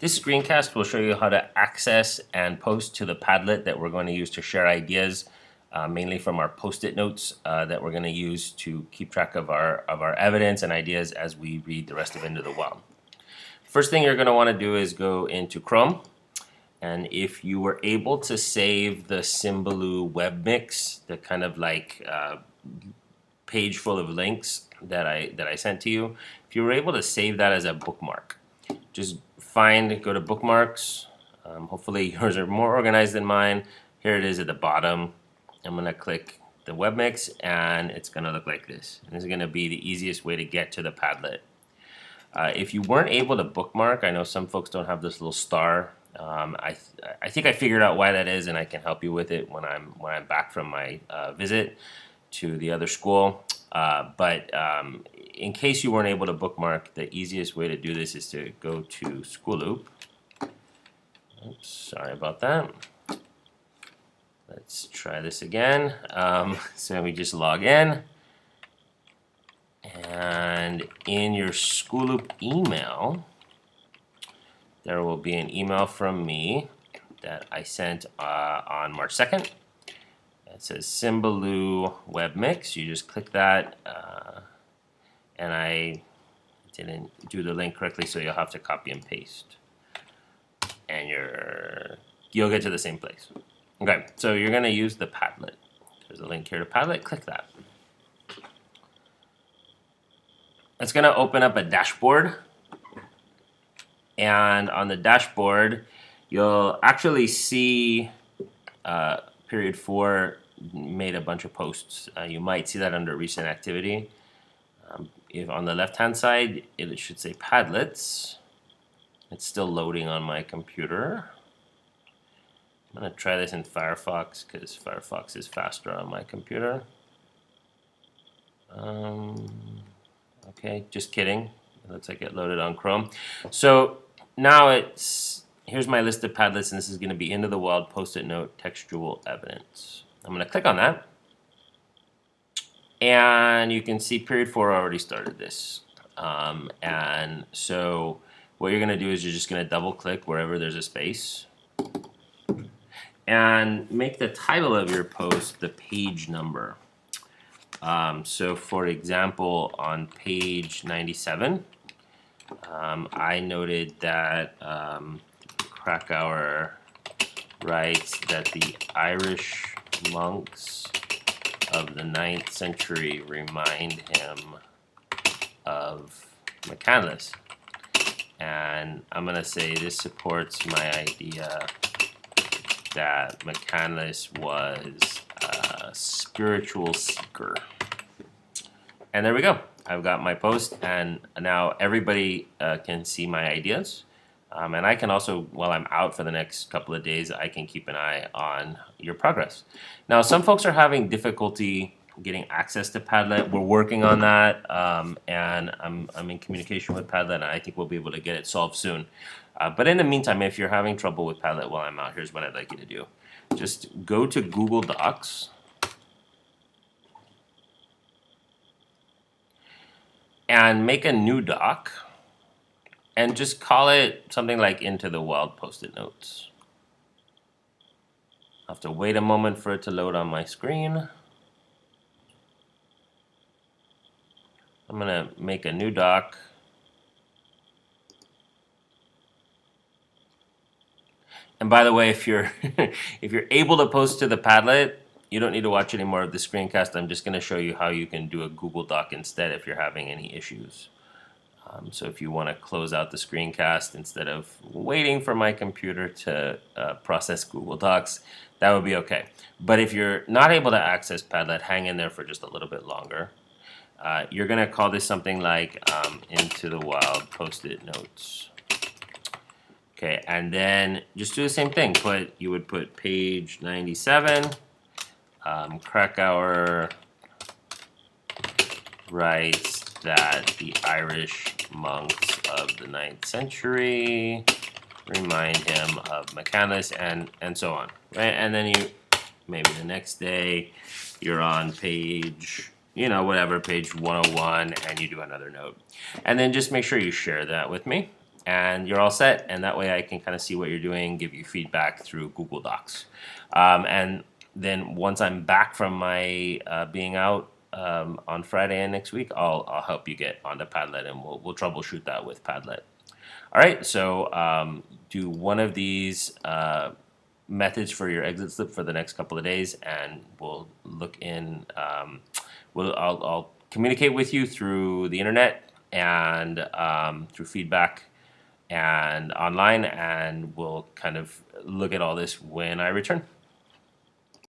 This screencast will show you how to access and post to the Padlet that we're going to use to share ideas, mainly from our post-it notes that we're going to use to keep track of our evidence and ideas as we read the rest of Into the Wild. First thing you're going to want to do is go into Chrome, and if you were able to save the Symbaloo web mix, the kind of like page full of links that I sent to you, if you were able to save that as a bookmark, just go to bookmarks. Hopefully yours are more organized than mine. Here it is at the bottom. I'm going to click the web mix and it's going to look like this. And this is going to be the easiest way to get to the Padlet. If you weren't able to bookmark, I know some folks don't have this little star. I think I figured out why that is, and I can help you with it when I'm back from my visit to the other school. But in case you weren't able to bookmark, the easiest way to do this is to go to School Loop. Oops, sorry about that. Let's try this again. So we just log in, and in your School Loop email, there will be an email from me that I sent on March 2nd. It says Symbaloo Web Mix. You just click that, and I didn't do the link correctly, so you'll have to copy and paste, and you'll get to the same place. Okay, so you're going to use the Padlet. There's a link here to Padlet. Click that. It's going to open up a dashboard, and on the dashboard, you'll actually see period 4 made a bunch of posts. You might see that under recent activity. If on the left-hand side, it should say Padlets. It's still loading on my computer. I'm going to try this in Firefox because Firefox is faster on my computer. Okay, just kidding. It looks like it loaded on Chrome. So now here's my list of Padlets, and this is going to be Into the Wild Post-it Note Textual Evidence. I'm going to click on that, and you can see period 4 already started this. And so what you're going to do is you're just going to double click wherever there's a space and make the title of your post the page number. So for example, on page 97, I noted that Krakauer writes that the Irish monks of the 9th century remind him of McCandless. And I'm going to say this supports my idea that McCandless was a spiritual seeker. And there we go. I've got my post, and now everybody can see my ideas. And I can also, while I'm out for the next couple of days, I can keep an eye on your progress. Now, some folks are having difficulty getting access to Padlet. We're working on that, and I'm in communication with Padlet, and I think we'll be able to get it solved soon. But in the meantime, if you're having trouble with Padlet while I'm out, here's what I'd like you to do. Just go to Google Docs, and make a new doc, and just call it something like Into the Wild Post-it Notes. I'll have to wait a moment for it to load on my screen. I'm going to make a new doc. And by the way, if you're if you're able to post to the Padlet, you don't need to watch any more of the screencast. I'm just going to show you how you can do a Google Doc instead if you're having any issues. So if you want to close out the screencast instead of waiting for my computer to process Google Docs, that would be okay. But if you're not able to access Padlet, hang in there for just a little bit longer. You're going to call this something like Into the Wild Post-it Notes. Okay, and then just do the same thing. You would put page 97. Krakauer writes that the Irish monks of the 9th century remind him of McCandless, and so on. Right? And then maybe the next day, you're on page, whatever, page 101, and you do another note. And then just make sure you share that with me. and you're all set. And that way I can kind of see what you're doing, give you feedback through Google Docs. And then once I'm back from my being out on Friday and next week, I'll help you get onto Padlet, and we'll troubleshoot that with Padlet. All right, so do one of these methods for your exit slip for the next couple of days, and we'll look in. I'll communicate with you through the internet and through feedback and online, and we'll kind of look at all this when I return.